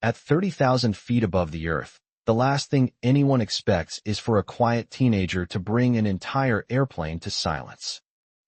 At 30,000 feet above the Earth, the last thing anyone expects is for a quiet teenager to bring an entire airplane to silence.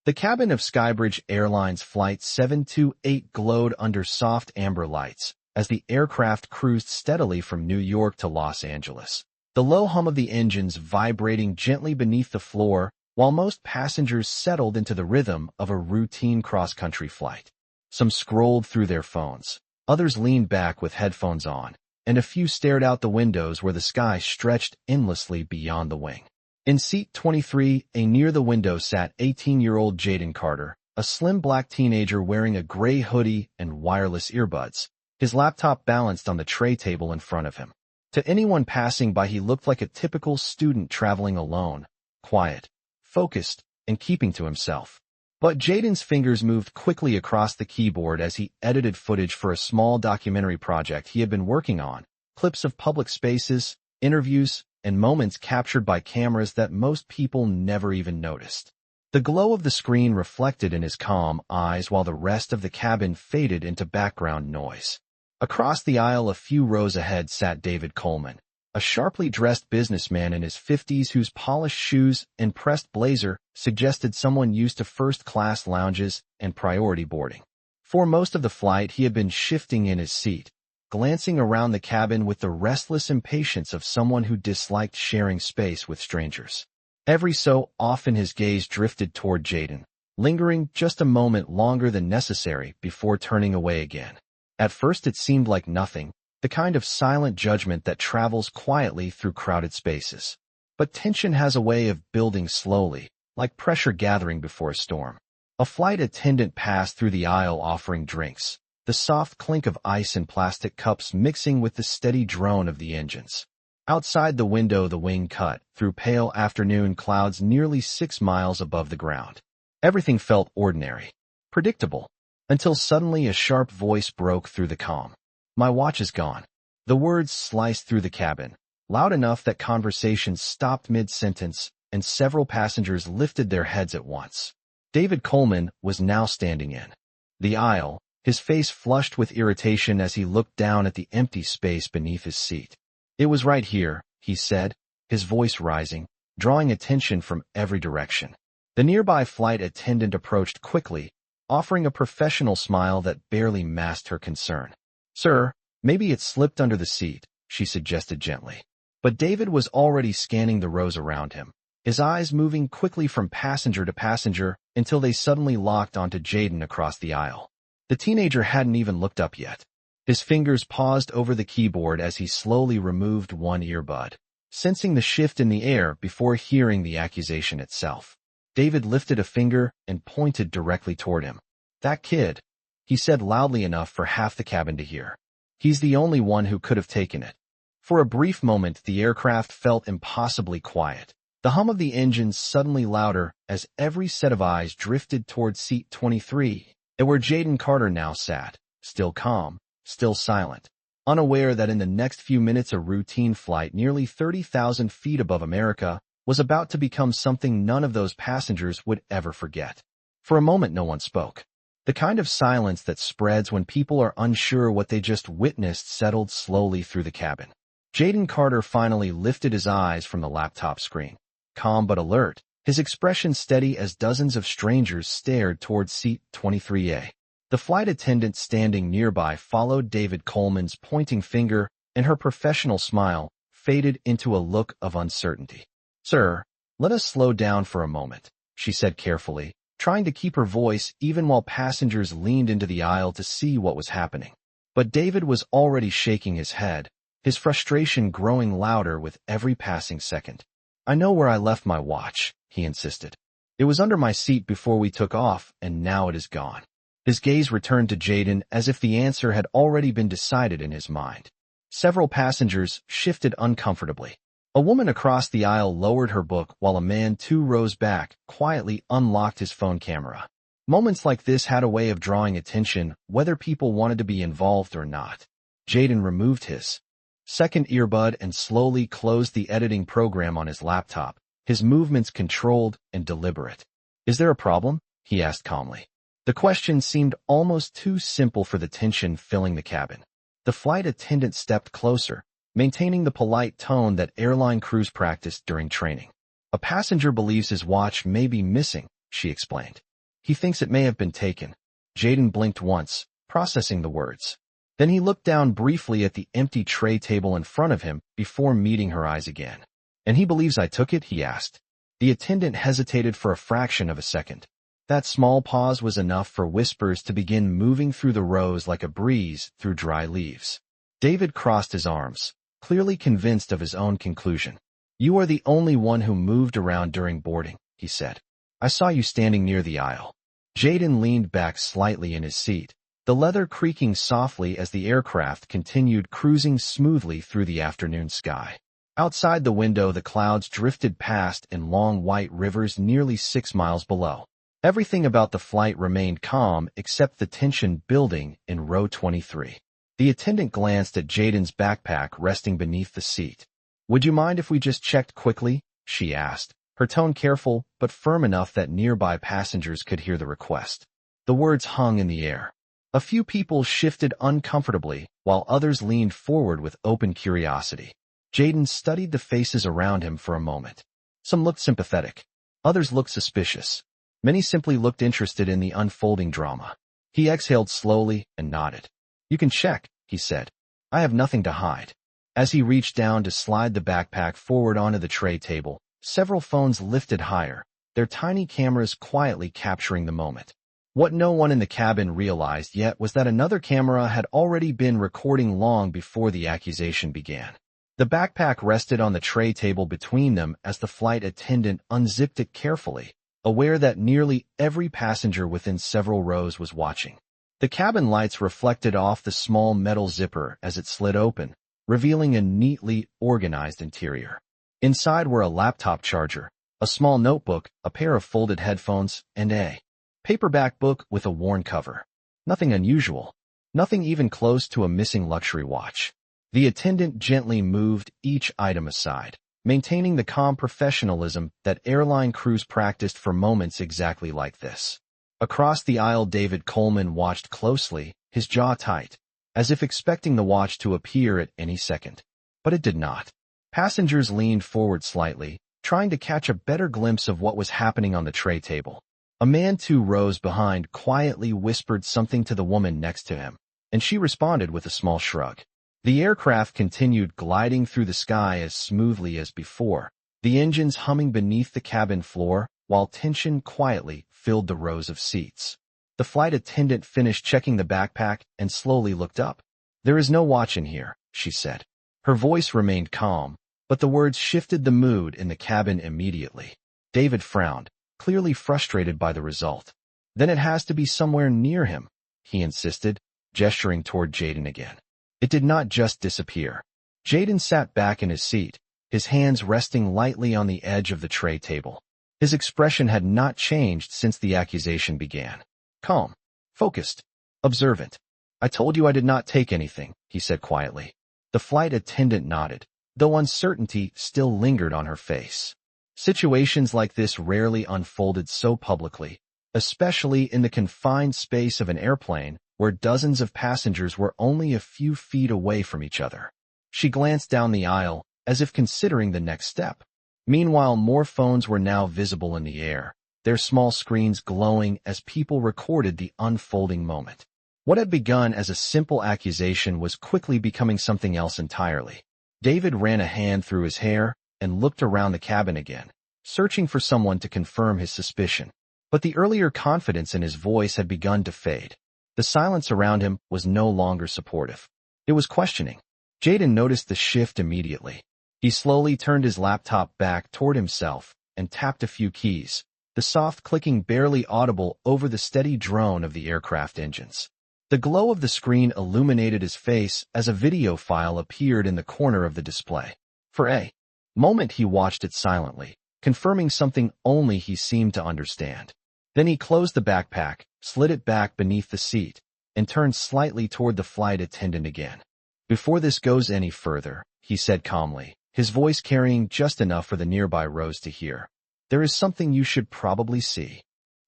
The cabin of Skybridge Airlines Flight 728 glowed under soft amber lights as the aircraft cruised steadily from New York to Los Angeles. The low hum of the engines vibrating gently beneath the floor while most passengers settled into the rhythm of a routine cross-country flight. Some scrolled through their phones, others leaned back with headphones on, and a few stared out the windows where the sky stretched endlessly beyond the wing. In seat 23, near the window sat 18-year-old Jaden Carter, a slim black teenager wearing a gray hoodie and wireless earbuds, his laptop balanced on the tray table in front of him. To anyone passing by, he looked like a typical student traveling alone, quiet, focused, and keeping to himself. But Jaden's fingers moved quickly across the keyboard as he edited footage for a small documentary project he had been working on, clips of public spaces, interviews, and moments captured by cameras that most people never even noticed. The glow of the screen reflected in his calm eyes while the rest of the cabin faded into background noise. Across the aisle a few rows ahead sat David Coleman, a sharply dressed businessman in his 50s whose polished shoes and pressed blazer suggested someone used to first-class lounges and priority boarding. For most of the flight, he had been shifting in his seat, glancing around the cabin with the restless impatience of someone who disliked sharing space with strangers. Every so often his gaze drifted toward Jaden, lingering just a moment longer than necessary before turning away again. At first it seemed like nothing, the kind of silent judgment that travels quietly through crowded spaces. But tension has a way of building slowly, like pressure gathering before a storm. A flight attendant passed through the aisle offering drinks, the soft clink of ice in plastic cups mixing with the steady drone of the engines. Outside the window the wing cut through pale afternoon clouds nearly 6 miles above the ground. Everything felt ordinary, predictable, until suddenly a sharp voice broke through the calm. "My watch is gone." The words sliced through the cabin, loud enough that conversation stopped mid-sentence and several passengers lifted their heads at once. David Coleman was now standing in the aisle, his face flushed with irritation as he looked down at the empty space beneath his seat. "It was right here," he said, his voice rising, drawing attention from every direction. The nearby flight attendant approached quickly, offering a professional smile that barely masked her concern. "Sir, maybe it slipped under the seat," she suggested gently. But David was already scanning the rows around him, his eyes moving quickly from passenger to passenger until they suddenly locked onto Jaden across the aisle. The teenager hadn't even looked up yet. His fingers paused over the keyboard as he slowly removed one earbud, sensing the shift in the air before hearing the accusation itself. David lifted a finger and pointed directly toward him. "That kid," he said loudly enough for half the cabin to hear. "He's the only one who could have taken it." For a brief moment, the aircraft felt impossibly quiet. The hum of the engines suddenly louder as every set of eyes drifted toward seat 23, where Jaden Carter now sat, still calm, still silent, unaware that in the next few minutes a routine flight nearly 30,000 feet above America was about to become something none of those passengers would ever forget. For a moment no one spoke. The kind of silence that spreads when people are unsure what they just witnessed settled slowly through the cabin. Jaden Carter finally lifted his eyes from the laptop screen, calm but alert, his expression steady as dozens of strangers stared toward seat 23A. The flight attendant standing nearby followed David Coleman's pointing finger, and her professional smile faded into a look of uncertainty. "Sir, let us slow down for a moment," she said carefully, trying to keep her voice even while passengers leaned into the aisle to see what was happening. But David was already shaking his head, his frustration growing louder with every passing second. "I know where I left my watch," he insisted. "It was under my seat before we took off, and now it is gone." His gaze returned to Jaden as if the answer had already been decided in his mind. Several passengers shifted uncomfortably. A woman across the aisle lowered her book while a man 2 rows back quietly unlocked his phone camera. Moments like this had a way of drawing attention, whether people wanted to be involved or not. Jaden removed his second earbud and slowly closed the editing program on his laptop, his movements controlled and deliberate. "Is there a problem?" he asked calmly. The question seemed almost too simple for the tension filling the cabin. The flight attendant stepped closer, maintaining the polite tone that airline crews practiced during training. "A passenger believes his watch may be missing," she explained. "He thinks it may have been taken." Jaden blinked once, processing the words. Then he looked down briefly at the empty tray table in front of him before meeting her eyes again. "And he believes I took it?" he asked. The attendant hesitated for a fraction of a second. That small pause was enough for whispers to begin moving through the rows like a breeze through dry leaves. David crossed his arms, clearly convinced of his own conclusion. "You are the only one who moved around during boarding," he said. "I saw you standing near the aisle." Jaden leaned back slightly in his seat, the leather creaking softly as the aircraft continued cruising smoothly through the afternoon sky. Outside the window, the clouds drifted past in long white rivers nearly 6 miles below. Everything about the flight remained calm except the tension building in row 23. The attendant glanced at Jaden's backpack resting beneath the seat. "Would you mind if we just checked quickly?" she asked, her tone careful but firm enough that nearby passengers could hear the request. The words hung in the air. A few people shifted uncomfortably, while others leaned forward with open curiosity. Jaden studied the faces around him for a moment. Some looked sympathetic. Others looked suspicious. Many simply looked interested in the unfolding drama. He exhaled slowly and nodded. "You can check," he said. "I have nothing to hide." As he reached down to slide the backpack forward onto the tray table, several phones lifted higher, their tiny cameras quietly capturing the moment. What no one in the cabin realized yet was that another camera had already been recording long before the accusation began. The backpack rested on the tray table between them as the flight attendant unzipped it carefully, aware that nearly every passenger within several rows was watching. The cabin lights reflected off the small metal zipper as it slid open, revealing a neatly organized interior. Inside were a laptop charger, a small notebook, a pair of folded headphones, and a paperback book with a worn cover. Nothing unusual. Nothing even close to a missing luxury watch. The attendant gently moved each item aside, maintaining the calm professionalism that airline crews practiced for moments exactly like this. Across the aisle, David Coleman watched closely, his jaw tight, as if expecting the watch to appear at any second. But it did not. Passengers leaned forward slightly, trying to catch a better glimpse of what was happening on the tray table. A man 2 rows behind quietly whispered something to the woman next to him, and she responded with a small shrug. The aircraft continued gliding through the sky as smoothly as before, the engines humming beneath the cabin floor, while tension quietly filled the rows of seats. The flight attendant finished checking the backpack and slowly looked up. "There is no watch in here," she said. Her voice remained calm, but the words shifted the mood in the cabin immediately. David frowned, clearly frustrated by the result. "Then it has to be somewhere near him," he insisted, gesturing toward Jaden again. It did not just disappear. Jaden sat back in his seat, his hands resting lightly on the edge of the tray table. His expression had not changed since the accusation began. Calm, focused, observant. "I told you I did not take anything," he said quietly. The flight attendant nodded, though uncertainty still lingered on her face. Situations like this rarely unfolded so publicly, especially in the confined space of an airplane where dozens of passengers were only a few feet away from each other. She glanced down the aisle, as if considering the next step. Meanwhile, more phones were now visible in the air, their small screens glowing as people recorded the unfolding moment. What had begun as a simple accusation was quickly becoming something else entirely. David ran a hand through his hair and looked around the cabin again, searching for someone to confirm his suspicion. But the earlier confidence in his voice had begun to fade. The silence around him was no longer supportive. It was questioning. Jaden noticed the shift immediately. He slowly turned his laptop back toward himself and tapped a few keys, the soft clicking barely audible over the steady drone of the aircraft engines. The glow of the screen illuminated his face as a video file appeared in the corner of the display. For a moment he watched it silently, confirming something only he seemed to understand. Then he closed the backpack, slid it back beneath the seat, and turned slightly toward the flight attendant again. "Before this goes any further," he said calmly, his voice carrying just enough for the nearby rows to hear, "there is something you should probably see."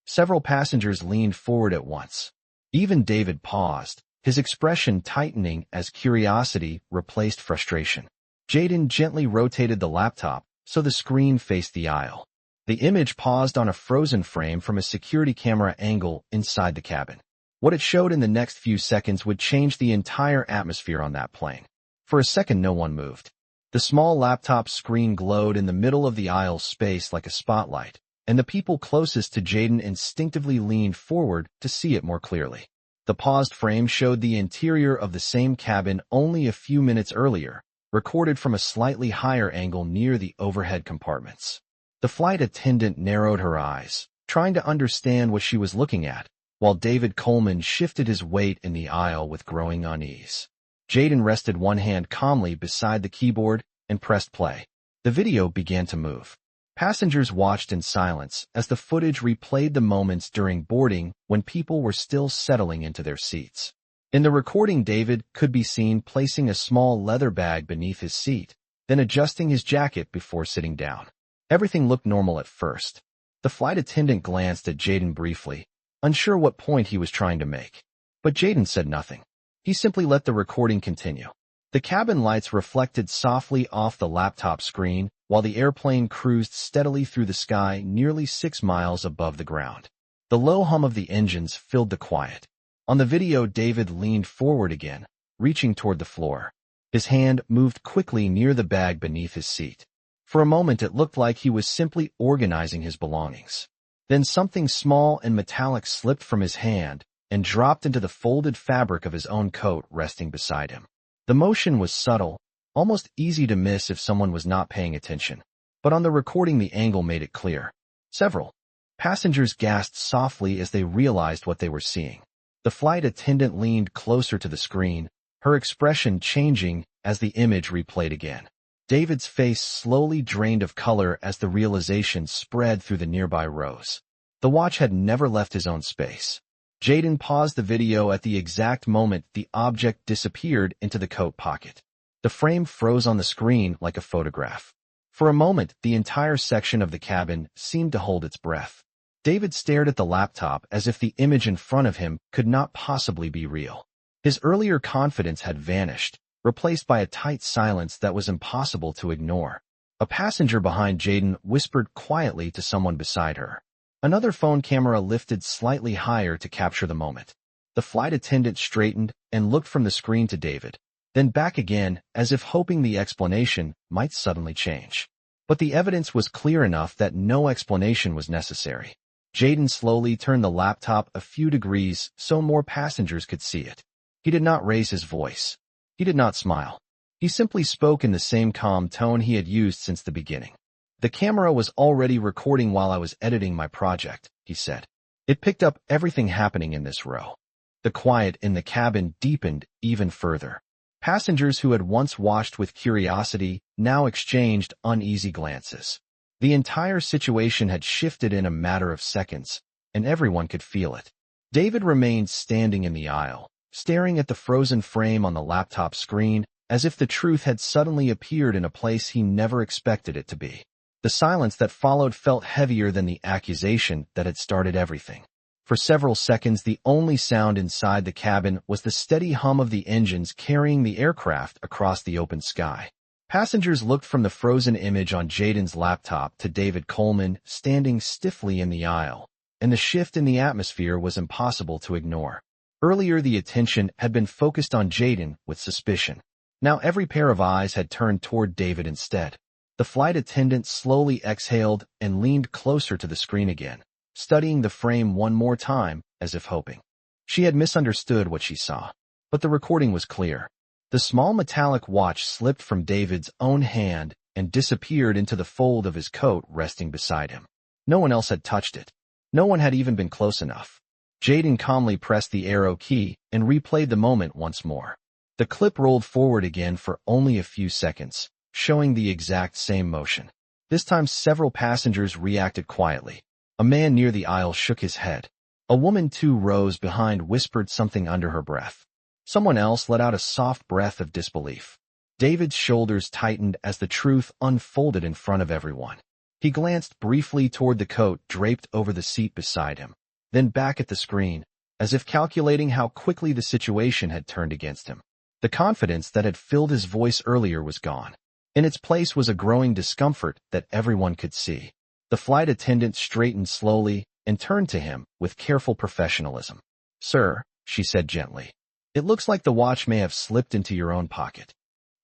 Several passengers leaned forward at once. Even David paused, his expression tightening as curiosity replaced frustration. Jaden gently rotated the laptop so the screen faced the aisle. The image paused on a frozen frame from a security camera angle inside the cabin. What it showed in the next few seconds would change the entire atmosphere on that plane. For a second, no one moved. The small laptop screen glowed in the middle of the aisle's space like a spotlight, and the people closest to Jaden instinctively leaned forward to see it more clearly. The paused frame showed the interior of the same cabin only a few minutes earlier, recorded from a slightly higher angle near the overhead compartments. The flight attendant narrowed her eyes, trying to understand what she was looking at, while David Coleman shifted his weight in the aisle with growing unease. Jaden rested one hand calmly beside the keyboard and pressed play. The video began to move. Passengers watched in silence as the footage replayed the moments during boarding when people were still settling into their seats. In the recording, David could be seen placing a small leather bag beneath his seat, then adjusting his jacket before sitting down. Everything looked normal at first. The flight attendant glanced at Jaden briefly, unsure what point he was trying to make. But Jaden said nothing. He simply let the recording continue. The cabin lights reflected softly off the laptop screen while the airplane cruised steadily through the sky nearly 6 miles above the ground. The low hum of the engines filled the quiet. On the video, David leaned forward again, reaching toward the floor. His hand moved quickly near the bag beneath his seat. For a moment, it looked like he was simply organizing his belongings. Then something small and metallic slipped from his hand and dropped into the folded fabric of his own coat resting beside him. The motion was subtle, almost easy to miss if someone was not paying attention. But on the recording, the angle made it clear. Several passengers gasped softly as they realized what they were seeing. The flight attendant leaned closer to the screen, her expression changing as the image replayed again. David's face slowly drained of color as the realization spread through the nearby rows. The watch had never left his own space. Jaden paused the video at the exact moment the object disappeared into the coat pocket. The frame froze on the screen like a photograph. For a moment, the entire section of the cabin seemed to hold its breath. David stared at the laptop as if the image in front of him could not possibly be real. His earlier confidence had vanished, replaced by a tight silence that was impossible to ignore. A passenger behind Jaden whispered quietly to someone beside her. Another phone camera lifted slightly higher to capture the moment. The flight attendant straightened and looked from the screen to David, then back again as if hoping the explanation might suddenly change. But the evidence was clear enough that no explanation was necessary. Jaden slowly turned the laptop a few degrees so more passengers could see it. He did not raise his voice. He did not smile. He simply spoke in the same calm tone he had used since the beginning. "The camera was already recording while I was editing my project," he said. "It picked up everything happening in this row." The quiet in the cabin deepened even further. Passengers who had once watched with curiosity now exchanged uneasy glances. The entire situation had shifted in a matter of seconds, and everyone could feel it. David remained standing in the aisle, staring at the frozen frame on the laptop screen as if the truth had suddenly appeared in a place he never expected it to be. The silence that followed felt heavier than the accusation that had started everything. For several seconds, the only sound inside the cabin was the steady hum of the engines carrying the aircraft across the open sky. Passengers looked from the frozen image on Jaden's laptop to David Coleman standing stiffly in the aisle, and the shift in the atmosphere was impossible to ignore. Earlier, the attention had been focused on Jaden with suspicion. Now every pair of eyes had turned toward David instead. The flight attendant slowly exhaled and leaned closer to the screen again, studying the frame one more time as if hoping. She had misunderstood what she saw, but the recording was clear. The small metallic watch slipped from David's own hand and disappeared into the fold of his coat resting beside him. No one else had touched it. No one had even been close enough. Jaden calmly pressed the arrow key and replayed the moment once more. The clip rolled forward again for only a few seconds, showing the exact same motion. This time several passengers reacted quietly. A man near the aisle shook his head. A woman 2 rows behind whispered something under her breath. Someone else let out a soft breath of disbelief. David's shoulders tightened as the truth unfolded in front of everyone. He glanced briefly toward the coat draped over the seat beside him, then back at the screen, as if calculating how quickly the situation had turned against him. The confidence that had filled his voice earlier was gone. In its place was a growing discomfort that everyone could see. The flight attendant straightened slowly and turned to him with careful professionalism. "Sir," she said gently, "it looks like the watch may have slipped into your own pocket."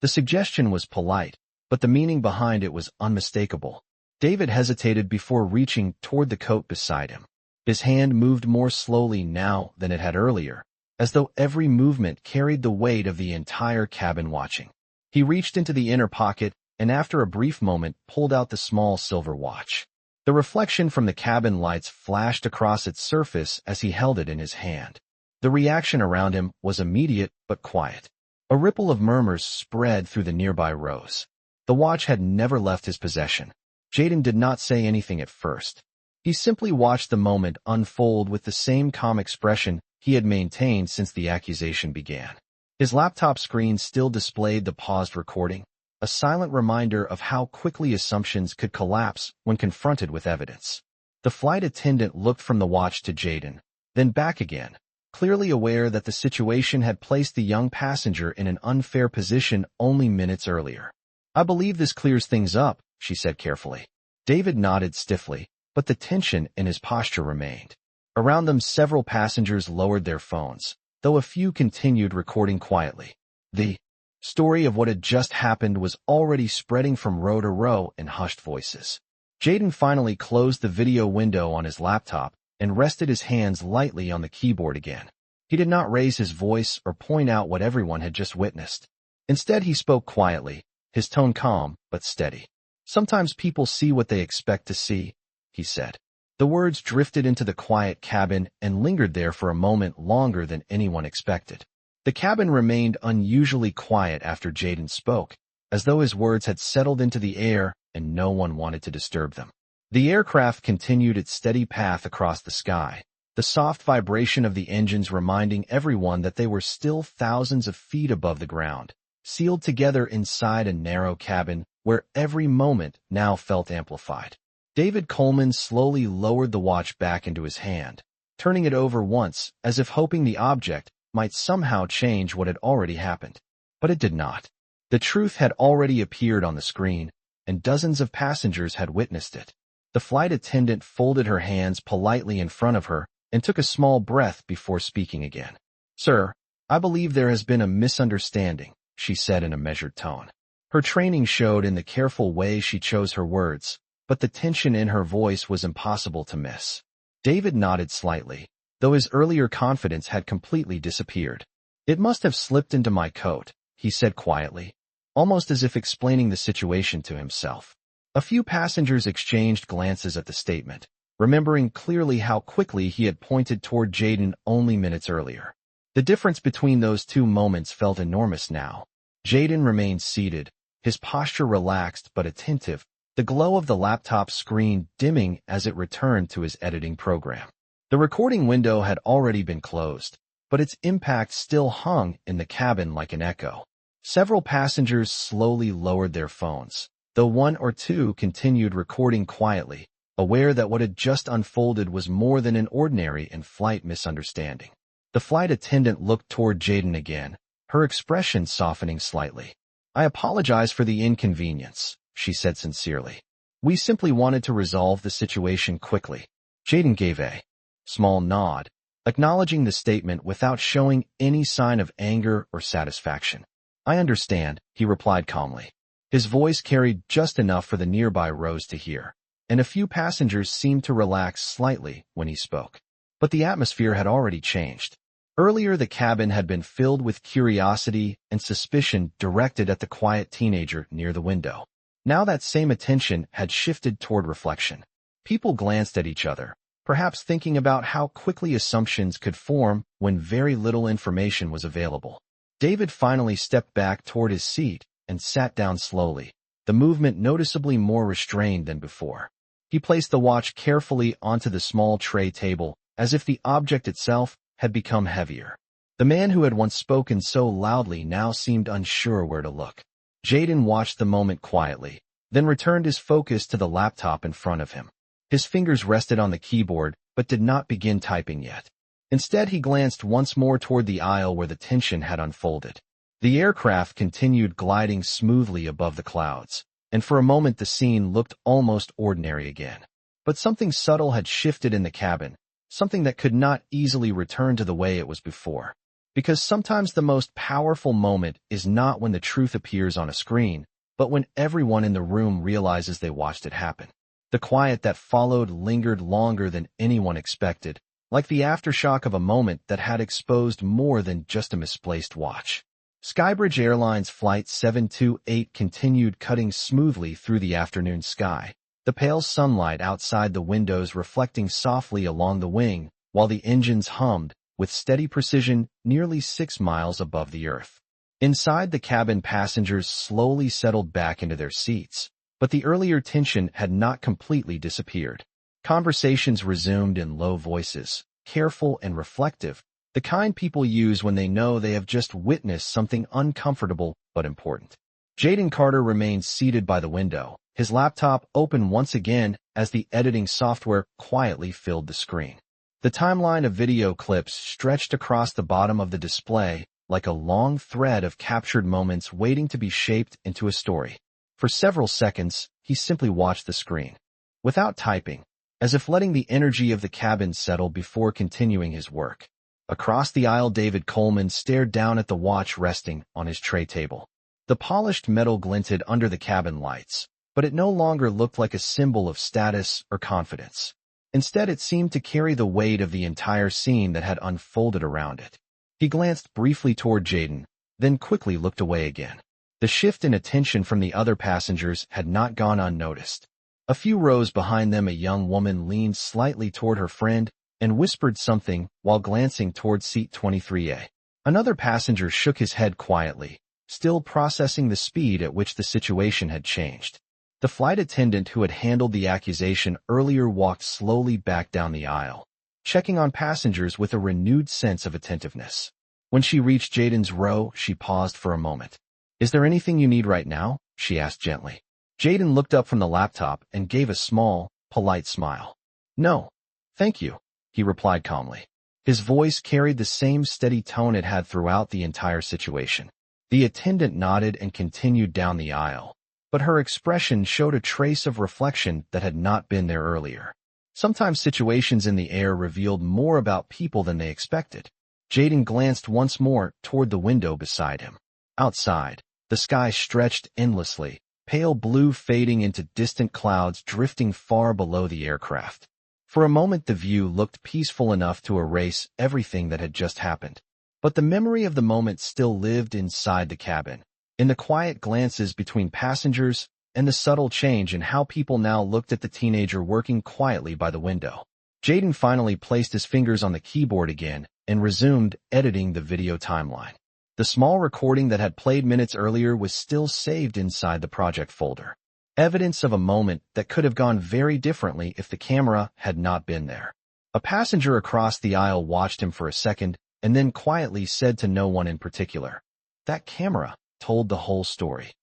The suggestion was polite, but the meaning behind it was unmistakable. David hesitated before reaching toward the coat beside him. His hand moved more slowly now than it had earlier, as though every movement carried the weight of the entire cabin watching. He reached into the inner pocket and after a brief moment pulled out the small silver watch. The reflection from the cabin lights flashed across its surface as he held it in his hand. The reaction around him was immediate but quiet. A ripple of murmurs spread through the nearby rows. The watch had never left his possession. Jaden did not say anything at first. He simply watched the moment unfold with the same calm expression he had maintained since the accusation began. His laptop screen still displayed the paused recording, a silent reminder of how quickly assumptions could collapse when confronted with evidence. The flight attendant looked from the watch to Jaden, then back again, clearly aware that the situation had placed the young passenger in an unfair position only minutes earlier. "I believe this clears things up," she said carefully. David nodded stiffly, but the tension in his posture remained. Around them several passengers lowered their phones, though a few continued recording quietly. The story of what had just happened was already spreading from row to row in hushed voices. Jaden finally closed the video window on his laptop and rested his hands lightly on the keyboard again. He did not raise his voice or point out what everyone had just witnessed. Instead, he spoke quietly, his tone calm but steady. "Sometimes people see what they expect to see," he said. The words drifted into the quiet cabin and lingered there for a moment longer than anyone expected. The cabin remained unusually quiet after Jaden spoke, as though his words had settled into the air and no one wanted to disturb them. The aircraft continued its steady path across the sky, the soft vibration of the engines reminding everyone that they were still thousands of feet above the ground, sealed together inside a narrow cabin where every moment now felt amplified. David Coleman slowly lowered the watch back into his hand, turning it over once as if hoping the object might somehow change what had already happened. But it did not. The truth had already appeared on the screen, and dozens of passengers had witnessed it. The flight attendant folded her hands politely in front of her and took a small breath before speaking again. "Sir, I believe there has been a misunderstanding," she said in a measured tone. Her training showed in the careful way she chose her words, but the tension in her voice was impossible to miss. David nodded slightly, though his earlier confidence had completely disappeared. "It must have slipped into my coat," he said quietly, almost as if explaining the situation to himself. A few passengers exchanged glances at the statement, remembering clearly how quickly he had pointed toward Jaden only minutes earlier. The difference between those two moments felt enormous now. Jaden remained seated, his posture relaxed but attentive, the glow of the laptop screen dimming as it returned to his editing program. The recording window had already been closed, but its impact still hung in the cabin like an echo. Several passengers slowly lowered their phones, though one or two continued recording quietly, aware that what had just unfolded was more than an ordinary in-flight misunderstanding. The flight attendant looked toward Jaden again, her expression softening slightly. "I apologize for the inconvenience," she said sincerely. "We simply wanted to resolve the situation quickly." Jaden gave a small nod, acknowledging the statement without showing any sign of anger or satisfaction. "I understand," he replied calmly. His voice carried just enough for the nearby rows to hear, and a few passengers seemed to relax slightly when he spoke. But the atmosphere had already changed. Earlier, the cabin had been filled with curiosity and suspicion directed at the quiet teenager near the window. Now that same attention had shifted toward reflection. People glanced at each other, perhaps thinking about how quickly assumptions could form when very little information was available. David finally stepped back toward his seat and sat down slowly, the movement noticeably more restrained than before. He placed the watch carefully onto the small tray table, as if the object itself had become heavier. The man who had once spoken so loudly now seemed unsure where to look. Jaden watched the moment quietly, then returned his focus to the laptop in front of him. His fingers rested on the keyboard, but did not begin typing yet. Instead, he glanced once more toward the aisle where the tension had unfolded. The aircraft continued gliding smoothly above the clouds, and for a moment the scene looked almost ordinary again. But something subtle had shifted in the cabin, something that could not easily return to the way it was before. Because sometimes the most powerful moment is not when the truth appears on a screen, but when everyone in the room realizes they watched it happen. The quiet that followed lingered longer than anyone expected, like the aftershock of a moment that had exposed more than just a misplaced watch. Skybridge Airlines Flight 728 continued cutting smoothly through the afternoon sky, the pale sunlight outside the windows reflecting softly along the wing, while the engines hummed, with steady precision, nearly 6 miles above the earth. Inside the cabin, passengers slowly settled back into their seats, but the earlier tension had not completely disappeared. Conversations resumed in low voices, careful and reflective, the kind people use when they know they have just witnessed something uncomfortable but important. Jaden Carter remained seated by the window, his laptop open once again as the editing software quietly filled the screen. The timeline of video clips stretched across the bottom of the display like a long thread of captured moments waiting to be shaped into a story. For several seconds, he simply watched the screen, without typing, as if letting the energy of the cabin settle before continuing his work. Across the aisle, David Coleman stared down at the watch resting on his tray table. The polished metal glinted under the cabin lights, but it no longer looked like a symbol of status or confidence. Instead, it seemed to carry the weight of the entire scene that had unfolded around it. He glanced briefly toward Jaden, then quickly looked away again. The shift in attention from the other passengers had not gone unnoticed. A few rows behind them, a young woman leaned slightly toward her friend and whispered something while glancing toward seat 23A. Another passenger shook his head quietly, still processing the speed at which the situation had changed. The flight attendant who had handled the accusation earlier walked slowly back down the aisle, checking on passengers with a renewed sense of attentiveness. When she reached Jaden's row, she paused for a moment. "Is there anything you need right now?" she asked gently. Jaden looked up from the laptop and gave a small, polite smile. "No, thank you," he replied calmly. His voice carried the same steady tone it had throughout the entire situation. The attendant nodded and continued down the aisle, but her expression showed a trace of reflection that had not been there earlier. Sometimes situations in the air revealed more about people than they expected. Jaden glanced once more toward the window beside him. Outside, the sky stretched endlessly, pale blue fading into distant clouds drifting far below the aircraft. For a moment the view looked peaceful enough to erase everything that had just happened. But the memory of the moment still lived inside the cabin, in the quiet glances between passengers and the subtle change in how people now looked at the teenager working quietly by the window. Jaden finally placed his fingers on the keyboard again and resumed editing the video timeline. The small recording that had played minutes earlier was still saved inside the project folder. Evidence of a moment that could have gone very differently if the camera had not been there. A passenger across the aisle watched him for a second and then quietly said to no one in particular, "That camera told the whole story."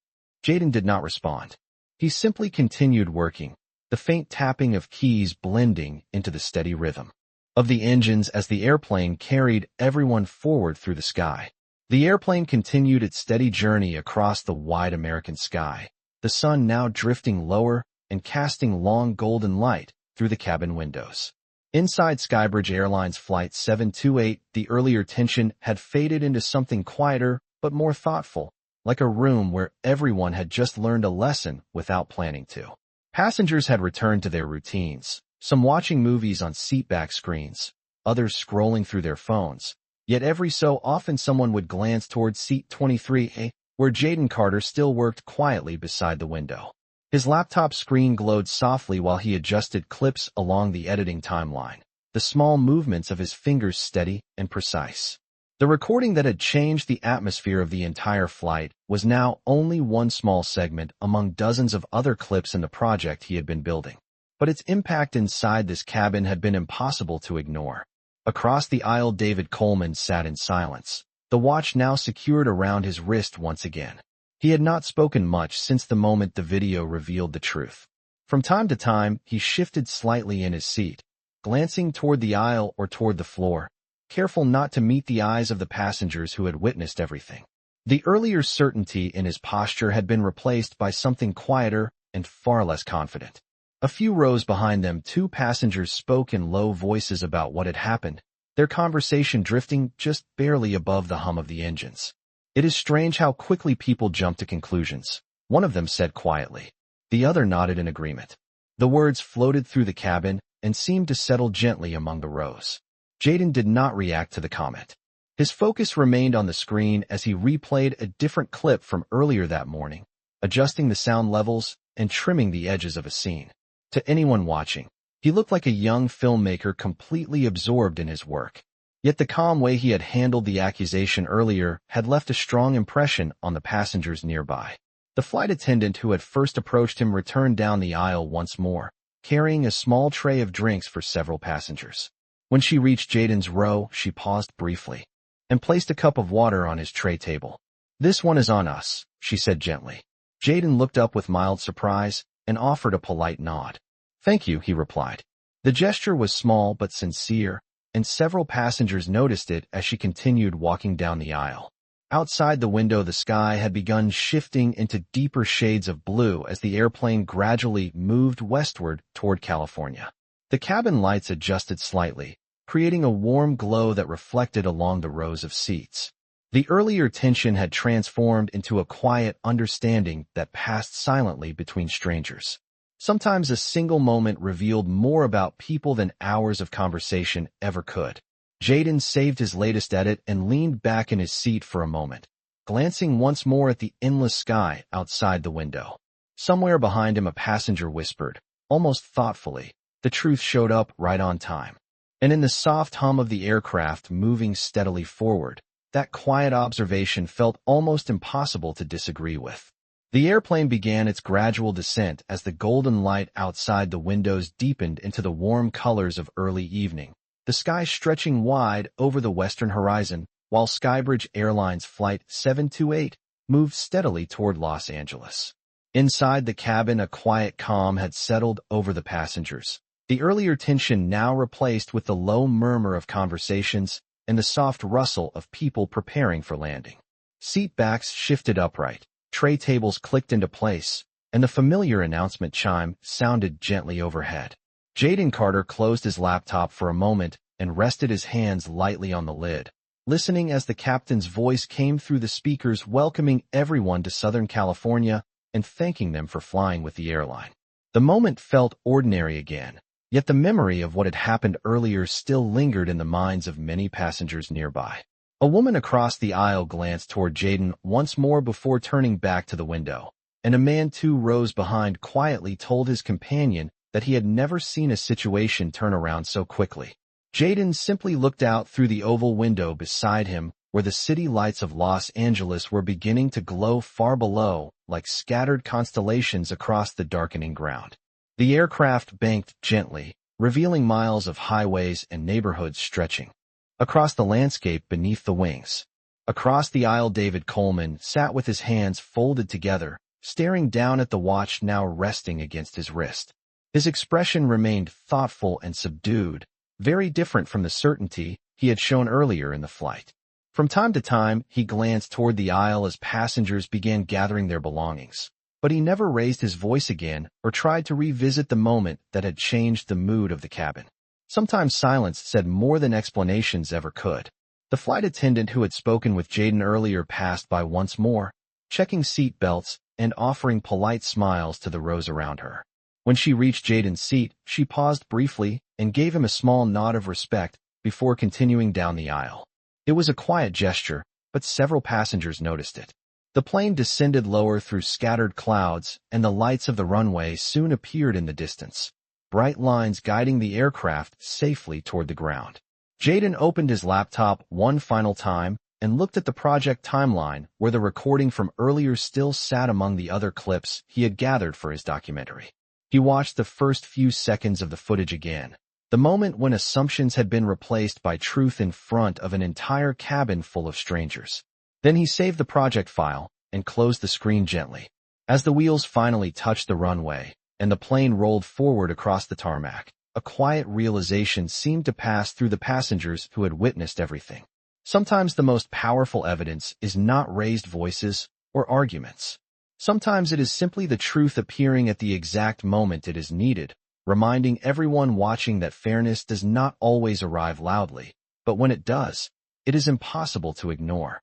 Jaden did not respond. He simply continued working, the faint tapping of keys blending into the steady rhythm of the engines as the airplane carried everyone forward through the sky. The airplane continued its steady journey across the wide American sky, the sun now drifting lower and casting long golden light through the cabin windows. Inside Skybridge Airlines Flight 728, the earlier tension had faded into something quieter but more thoughtful, like a room where everyone had just learned a lesson without planning to. Passengers had returned to their routines, some watching movies on seatback screens, others scrolling through their phones. Yet every so often someone would glance towards seat 23A, where Jaden Carter still worked quietly beside the window. His laptop screen glowed softly while he adjusted clips along the editing timeline, the small movements of his fingers steady and precise. The recording that had changed the atmosphere of the entire flight was now only one small segment among dozens of other clips in the project he had been building. But its impact inside this cabin had been impossible to ignore. Across the aisle, David Coleman sat in silence, the watch now secured around his wrist once again. He had not spoken much since the moment the video revealed the truth. From time to time, he shifted slightly in his seat, glancing toward the aisle or toward the floor, careful not to meet the eyes of the passengers who had witnessed everything. The earlier certainty in his posture had been replaced by something quieter and far less confident. A few rows behind them, two passengers spoke in low voices about what had happened, their conversation drifting just barely above the hum of the engines. "It is strange how quickly people jump to conclusions," one of them said quietly. The other nodded in agreement. The words floated through the cabin and seemed to settle gently among the rows. Jaden did not react to the comment. His focus remained on the screen as he replayed a different clip from earlier that morning, adjusting the sound levels and trimming the edges of a scene. To anyone watching, he looked like a young filmmaker completely absorbed in his work. Yet the calm way he had handled the accusation earlier had left a strong impression on the passengers nearby. The flight attendant who had first approached him returned down the aisle once more, carrying a small tray of drinks for several passengers. When she reached Jaden's row, she paused briefly and placed a cup of water on his tray table. "This one is on us," she said gently. Jaden looked up with mild surprise and offered a polite nod. "Thank you," he replied. The gesture was small but sincere, and several passengers noticed it as she continued walking down the aisle. Outside the window, the sky had begun shifting into deeper shades of blue as the airplane gradually moved westward toward California. The cabin lights adjusted slightly, creating a warm glow that reflected along the rows of seats. The earlier tension had transformed into a quiet understanding that passed silently between strangers. Sometimes a single moment revealed more about people than hours of conversation ever could. Jaden saved his latest edit and leaned back in his seat for a moment, glancing once more at the endless sky outside the window. Somewhere behind him a passenger whispered, almost thoughtfully, "The truth showed up right on time." And in the soft hum of the aircraft moving steadily forward, that quiet observation felt almost impossible to disagree with. The airplane began its gradual descent as the golden light outside the windows deepened into the warm colors of early evening, the sky stretching wide over the western horizon, while Skybridge Airlines Flight 728 moved steadily toward Los Angeles. Inside the cabin, a quiet calm had settled over the passengers, the earlier tension now replaced with the low murmur of conversations and the soft rustle of people preparing for landing. Seat backs shifted upright, tray tables clicked into place, and the familiar announcement chime sounded gently overhead. Jaden Carter closed his laptop for a moment and rested his hands lightly on the lid, listening as the captain's voice came through the speakers welcoming everyone to Southern California and thanking them for flying with the airline. The moment felt ordinary again, yet the memory of what had happened earlier still lingered in the minds of many passengers nearby. A woman across the aisle glanced toward Jaden once more before turning back to the window, and a man 2 rows behind quietly told his companion that he had never seen a situation turn around so quickly. Jaden simply looked out through the oval window beside him, where the city lights of Los Angeles were beginning to glow far below, like scattered constellations across the darkening ground. The aircraft banked gently, revealing miles of highways and neighborhoods stretching across the landscape beneath the wings. Across the aisle, David Coleman sat with his hands folded together, staring down at the watch now resting against his wrist. His expression remained thoughtful and subdued, very different from the certainty he had shown earlier in the flight. From time to time, he glanced toward the aisle as passengers began gathering their belongings, but he never raised his voice again or tried to revisit the moment that had changed the mood of the cabin. Sometimes silence said more than explanations ever could. The flight attendant who had spoken with Jaden earlier passed by once more, checking seat belts and offering polite smiles to the rows around her. When she reached Jaden's seat, she paused briefly and gave him a small nod of respect before continuing down the aisle. It was a quiet gesture, but several passengers noticed it. The plane descended lower through scattered clouds, and the lights of the runway soon appeared in the distance, bright lines guiding the aircraft safely toward the ground. Jaden opened his laptop one final time and looked at the project timeline where the recording from earlier still sat among the other clips he had gathered for his documentary. He watched the first few seconds of the footage again, the moment when assumptions had been replaced by truth in front of an entire cabin full of strangers. Then he saved the project file and closed the screen gently. As the wheels finally touched the runway and the plane rolled forward across the tarmac, a quiet realization seemed to pass through the passengers who had witnessed everything. Sometimes the most powerful evidence is not raised voices or arguments. Sometimes it is simply the truth appearing at the exact moment it is needed, reminding everyone watching that fairness does not always arrive loudly, but when it does, it is impossible to ignore.